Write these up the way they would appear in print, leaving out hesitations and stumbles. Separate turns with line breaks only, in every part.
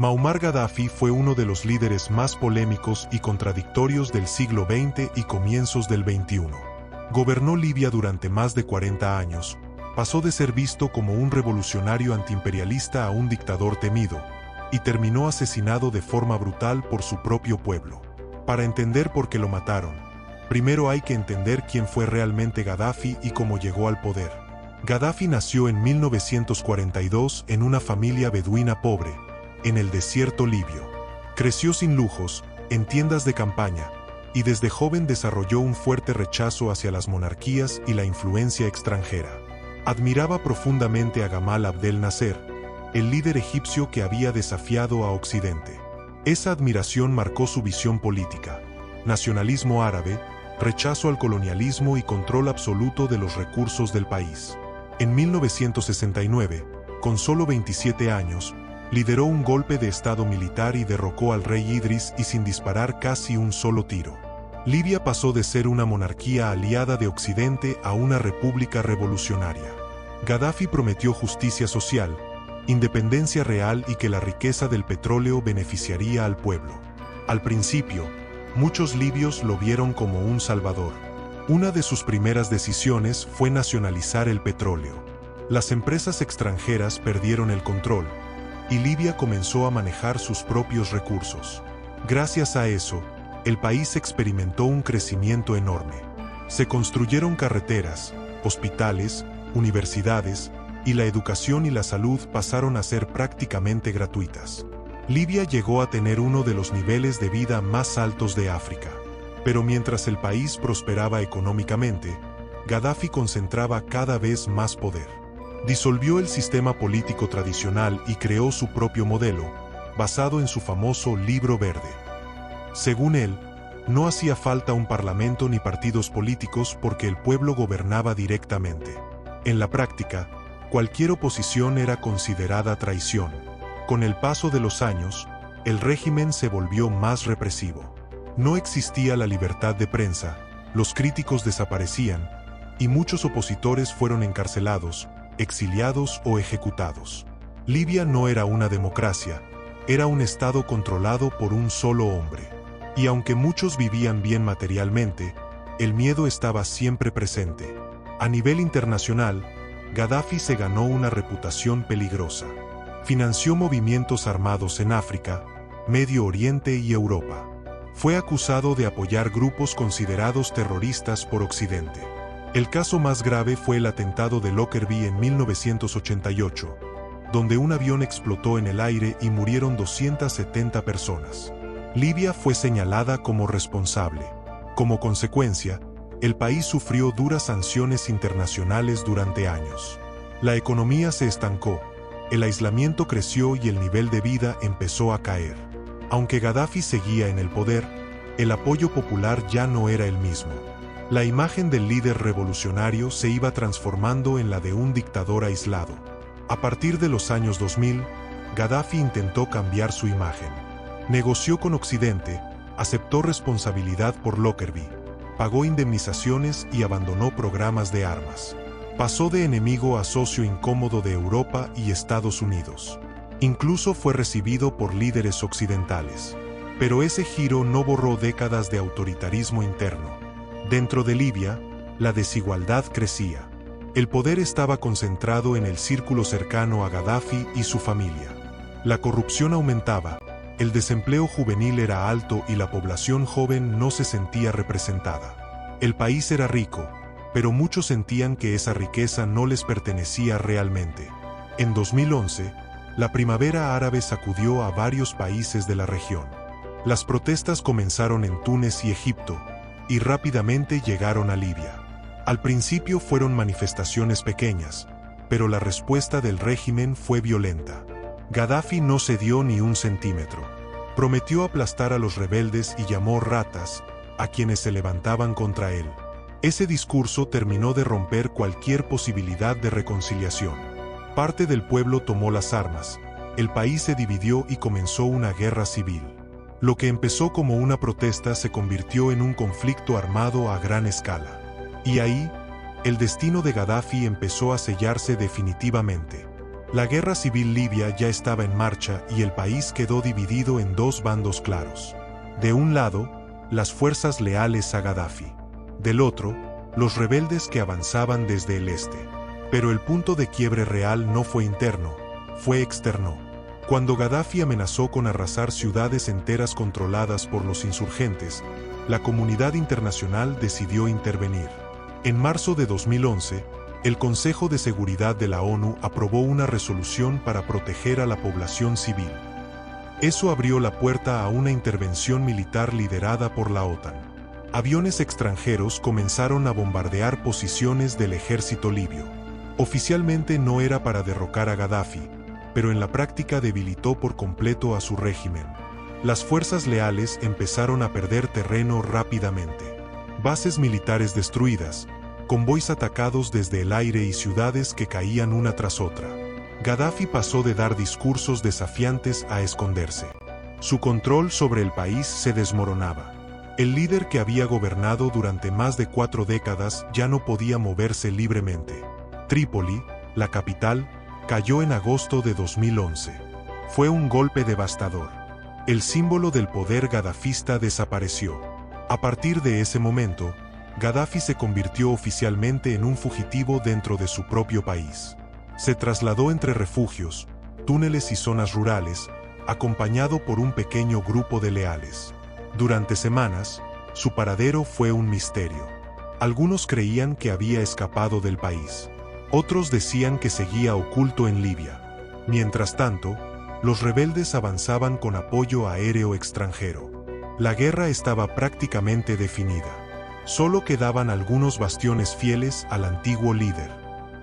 Muammar Gaddafi fue uno de los líderes más polémicos y contradictorios del siglo XX y comienzos del XXI. Gobernó Libia durante más de 40 años, pasó de ser visto como un revolucionario antiimperialista a un dictador temido, y terminó asesinado de forma brutal por su propio pueblo. Para entender por qué lo mataron, primero hay que entender quién fue realmente Gaddafi y cómo llegó al poder. Gaddafi nació en 1942 en una familia beduina pobre, en el desierto libio. Creció sin lujos, en tiendas de campaña, y desde joven desarrolló un fuerte rechazo hacia las monarquías y la influencia extranjera. Admiraba profundamente a Gamal Abdel Nasser, el líder egipcio que había desafiado a Occidente. Esa admiración marcó su visión política: nacionalismo árabe, rechazo al colonialismo y control absoluto de los recursos del país. En 1969, con solo 27 años, lideró un golpe de estado militar y derrocó al rey Idris y sin disparar casi un solo tiro. Libia pasó de ser una monarquía aliada de Occidente a una república revolucionaria. Gaddafi prometió justicia social, independencia real y que la riqueza del petróleo beneficiaría al pueblo. Al principio, muchos libios lo vieron como un salvador. Una de sus primeras decisiones fue nacionalizar el petróleo. Las empresas extranjeras perdieron el control, y Libia comenzó a manejar sus propios recursos. Gracias a eso, el país experimentó un crecimiento enorme. Se construyeron carreteras, hospitales, universidades, y la educación y la salud pasaron a ser prácticamente gratuitas. Libia llegó a tener uno de los niveles de vida más altos de África. Pero mientras el país prosperaba económicamente, Gaddafi concentraba cada vez más poder. Disolvió el sistema político tradicional y creó su propio modelo, basado en su famoso Libro Verde. Según él, no hacía falta un parlamento ni partidos políticos porque el pueblo gobernaba directamente. En la práctica, cualquier oposición era considerada traición. Con el paso de los años, el régimen se volvió más represivo. No existía la libertad de prensa, los críticos desaparecían, y muchos opositores fueron encarcelados, exiliados o ejecutados. Libia no era una democracia, era un estado controlado por un solo hombre. Y aunque muchos vivían bien materialmente, el miedo estaba siempre presente. A nivel internacional, Gaddafi se ganó una reputación peligrosa. Financió movimientos armados en África, Medio Oriente y Europa. Fue acusado de apoyar grupos considerados terroristas por Occidente. El caso más grave fue el atentado de Lockerbie en 1988, donde un avión explotó en el aire y murieron 270 personas. Libia fue señalada como responsable. Como consecuencia, el país sufrió duras sanciones internacionales durante años. La economía se estancó, el aislamiento creció y el nivel de vida empezó a caer. Aunque Gaddafi seguía en el poder, el apoyo popular ya no era el mismo. La imagen del líder revolucionario se iba transformando en la de un dictador aislado. A partir de los años 2000, Gaddafi intentó cambiar su imagen. Negoció con Occidente, aceptó responsabilidad por Lockerbie, pagó indemnizaciones y abandonó programas de armas. Pasó de enemigo a socio incómodo de Europa y Estados Unidos. Incluso fue recibido por líderes occidentales. Pero ese giro no borró décadas de autoritarismo interno. Dentro de Libia, la desigualdad crecía. El poder estaba concentrado en el círculo cercano a Gaddafi y su familia. La corrupción aumentaba, el desempleo juvenil era alto y la población joven no se sentía representada. El país era rico, pero muchos sentían que esa riqueza no les pertenecía realmente. En 2011, la primavera árabe sacudió a varios países de la región. Las protestas comenzaron en Túnez y Egipto, y rápidamente llegaron a Libia. Al principio fueron manifestaciones pequeñas, pero la respuesta del régimen fue violenta. Gaddafi no cedió ni un centímetro. Prometió aplastar a los rebeldes y llamó ratas a quienes se levantaban contra él. Ese discurso terminó de romper cualquier posibilidad de reconciliación. Parte del pueblo tomó las armas, el país se dividió y comenzó una guerra civil. Lo que empezó como una protesta se convirtió en un conflicto armado a gran escala. Y ahí, el destino de Gaddafi empezó a sellarse definitivamente. La guerra civil libia ya estaba en marcha y el país quedó dividido en dos bandos claros. De un lado, las fuerzas leales a Gaddafi. Del otro, los rebeldes que avanzaban desde el este. Pero el punto de quiebre real no fue interno, fue externo. Cuando Gaddafi amenazó con arrasar ciudades enteras controladas por los insurgentes, la comunidad internacional decidió intervenir. En marzo de 2011, el Consejo de Seguridad de la ONU aprobó una resolución para proteger a la población civil. Eso abrió la puerta a una intervención militar liderada por la OTAN. Aviones extranjeros comenzaron a bombardear posiciones del ejército libio. Oficialmente no era para derrocar a Gaddafi, pero en la práctica debilitó por completo a su régimen. Las fuerzas leales empezaron a perder terreno rápidamente. Bases militares destruidas, convoys atacados desde el aire y ciudades que caían una tras otra. Gaddafi pasó de dar discursos desafiantes a esconderse. Su control sobre el país se desmoronaba. El líder que había gobernado durante más de 4 décadas ya no podía moverse libremente. Trípoli, la capital, cayó en agosto de 2011. Fue un golpe devastador. El símbolo del poder gadafista desapareció. A partir de ese momento, Gaddafi se convirtió oficialmente en un fugitivo dentro de su propio país. Se trasladó entre refugios, túneles y zonas rurales, acompañado por un pequeño grupo de leales. Durante semanas, su paradero fue un misterio. Algunos creían que había escapado del país. Otros decían que seguía oculto en Libia. Mientras tanto, los rebeldes avanzaban con apoyo aéreo extranjero. La guerra estaba prácticamente definida. Solo quedaban algunos bastiones fieles al antiguo líder.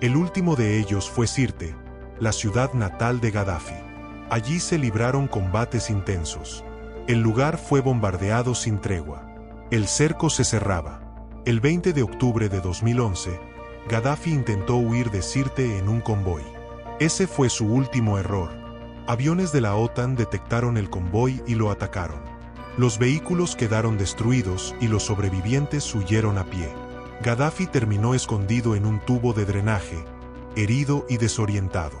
El último de ellos fue Sirte, la ciudad natal de Gaddafi. Allí se libraron combates intensos. El lugar fue bombardeado sin tregua. El cerco se cerraba. El 20 de octubre de 2011, Gaddafi intentó huir de Sirte en un convoy. Ese fue su último error. Aviones de la OTAN detectaron el convoy y lo atacaron. Los vehículos quedaron destruidos y los sobrevivientes huyeron a pie. Gaddafi terminó escondido en un tubo de drenaje, herido y desorientado.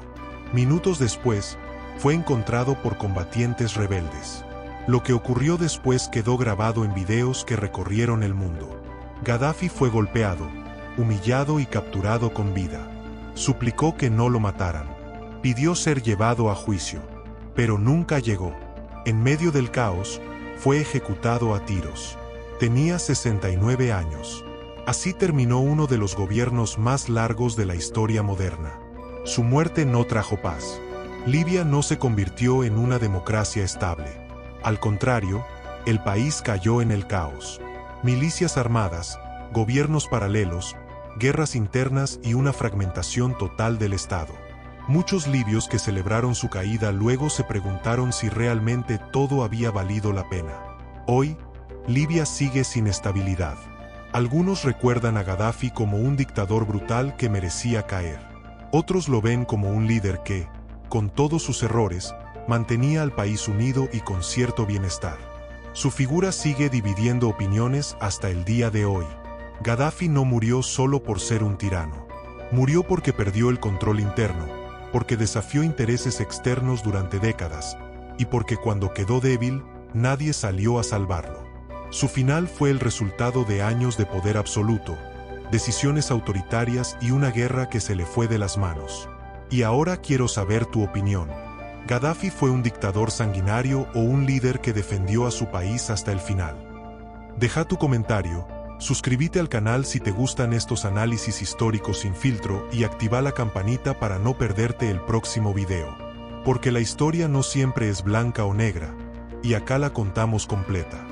Minutos después, fue encontrado por combatientes rebeldes. Lo que ocurrió después quedó grabado en videos que recorrieron el mundo. Gaddafi fue golpeado, humillado y capturado con vida. Suplicó que no lo mataran. Pidió ser llevado a juicio, pero nunca llegó. En medio del caos, fue ejecutado a tiros. Tenía 69 años. Así terminó uno de los gobiernos más largos de la historia moderna. Su muerte no trajo paz. Libia no se convirtió en una democracia estable. Al contrario, el país cayó en el caos. Milicias armadas, gobiernos paralelos, guerras internas y una fragmentación total del Estado. Muchos libios que celebraron su caída luego se preguntaron si realmente todo había valido la pena. Hoy, Libia sigue sin estabilidad. Algunos recuerdan a Gaddafi como un dictador brutal que merecía caer. Otros lo ven como un líder que, con todos sus errores, mantenía al país unido y con cierto bienestar. Su figura sigue dividiendo opiniones hasta el día de hoy. Gaddafi no murió solo por ser un tirano. Murió porque perdió el control interno, porque desafió intereses externos durante décadas, y porque cuando quedó débil, nadie salió a salvarlo. Su final fue el resultado de años de poder absoluto, decisiones autoritarias y una guerra que se le fue de las manos. Y ahora quiero saber tu opinión. ¿Gaddafi fue un dictador sanguinario o un líder que defendió a su país hasta el final? Deja tu comentario, suscríbete al canal si te gustan estos análisis históricos sin filtro y activa la campanita para no perderte el próximo video. Porque la historia no siempre es blanca o negra, y acá la contamos completa.